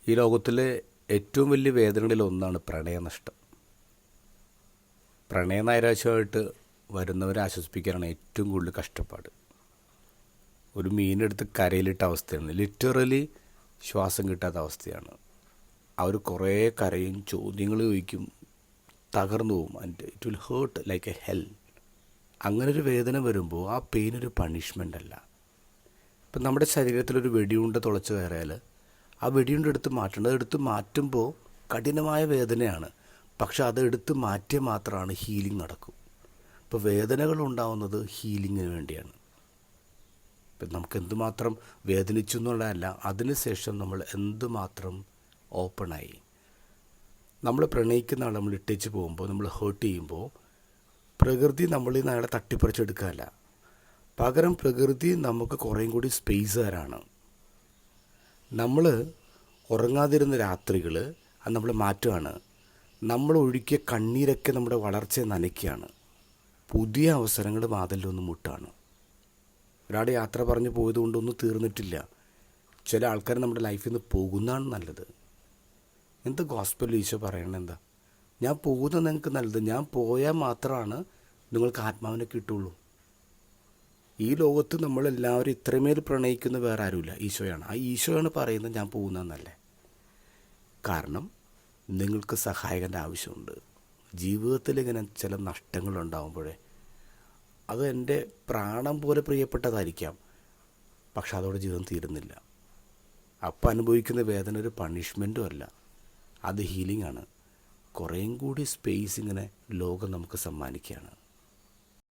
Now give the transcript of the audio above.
ഈ ലോകത്തിലെ ഏറ്റവും വലിയ വേദനകളിൽ ഒന്നാണ് പ്രണയനഷ്ടം. പ്രണയനൈരാശ്യമായിട്ട് വരുന്നവരെ ആശ്വസിപ്പിക്കാനാണ് ഏറ്റവും കൂടുതൽ കഷ്ടപ്പാട്. ഒരു മീനെടുത്ത് കരയിലിട്ട അവസ്ഥയാണ്, ലിറ്ററലി ശ്വാസം കിട്ടാത്ത അവസ്ഥയാണ്. അവർ കുറേ കരയും, ചോദ്യങ്ങൾ ചോദിക്കും, തകർന്നു പോകും. And it will hurt like a hell. അങ്ങനൊരു വേദന വരുമ്പോൾ ആ പെയിൻ ഒരു പണിഷ്മെൻ്റ് അല്ല. ഇപ്പം നമ്മുടെ ശരീരത്തിലൊരു വെടിയുണ്ട തുളച്ച് കയറിയാൽ ആ വെടിയുണ്ട എടുത്ത് മാറ്റേണ്ടത്, എടുത്ത് മാറ്റുമ്പോൾ കഠിനമായ വേദനയാണ്. പക്ഷെ അത് എടുത്ത് മാറ്റിയാൽ മാത്രമാണ് ഹീലിംഗ് നടക്കും. ഇപ്പോൾ വേദനകൾ ഉണ്ടാവുന്നത് ഹീലിങ്ങിന് വേണ്ടിയാണ്. ഇപ്പം നമുക്ക് എന്തുമാത്രം വേദനിച്ചു എന്നുള്ളതല്ല, അതിനുശേഷം നമ്മൾ എന്തുമാത്രം ഓപ്പണായി. നമ്മൾ പ്രണയിക്കുന്ന ആൾ നമ്മൾ ഇട്ടേച്ച് പോകുമ്പോൾ, നമ്മൾ ഹേർട്ട് ചെയ്യുമ്പോൾ പ്രകൃതി നമ്മളിൽ നിന്ന് അയാളെ തട്ടിപ്പറിച്ചെടുക്കുകയല്ല, പകരം പ്രകൃതി നമുക്ക് കുറേയും കൂടി സ്പേസ് തരാണ്. നമ്മൾ ഉറങ്ങാതിരുന്ന രാത്രികൾ അത് നമ്മൾ മാറ്റുകയാണ്. നമ്മൾ ഒഴുക്കിയ കണ്ണീരൊക്കെ നമ്മുടെ വളർച്ചയെ നനയ്ക്കുകയാണ്. പുതിയ അവസരങ്ങൾ വാതിലൊന്ന് മുട്ടാണ്. ഒരാൾ യാത്ര പറഞ്ഞു പോയത് കൊണ്ടൊന്നും തീർന്നിട്ടില്ല. ചില ആൾക്കാർ നമ്മുടെ ലൈഫിൽ നിന്ന് പോകുന്നതാണ് നല്ലത്. എന്ത് ഗോസ്പൽ ഈശോ പറയണത് എന്താ? ഞാൻ പോകുന്നത് നിങ്ങൾക്ക് നല്ലത്, ഞാൻ പോയാൽ മാത്രമാണ് നിങ്ങൾക്ക് ആത്മാവിനെ കിട്ടുള്ളൂ. ഈ ലോകത്ത് നമ്മളെല്ലാവരും ഇത്രമേൽ പ്രണയിക്കുന്ന വേറെ ആരുമില്ല, ഈശോയാണ്. ആ ഈശോയാണ് പറയുന്നത് ഞാൻ പോകുന്നതെന്നല്ലേ. കാരണം നിങ്ങൾക്ക് സഹായകൻ്റെ ആവശ്യമുണ്ട്. ജീവിതത്തിൽ ഇങ്ങനെ ചില നഷ്ടങ്ങളുണ്ടാകുമ്പോഴേ അത് എൻ്റെ പ്രാണം പോലെ പ്രിയപ്പെട്ടതായിരിക്കാം, പക്ഷെ അതോടെ ജീവിതം തീരുന്നില്ല. അപ്പം അനുഭവിക്കുന്ന വേദന ഒരു പണിഷ്മെൻറ്റും അല്ല, അത് ഹീലിംഗ് ആണ്. കുറേയും കൂടി സ്പേസ് ഇങ്ങനെ ലോകം നമുക്ക് സമ്മാനിക്കുകയാണ്.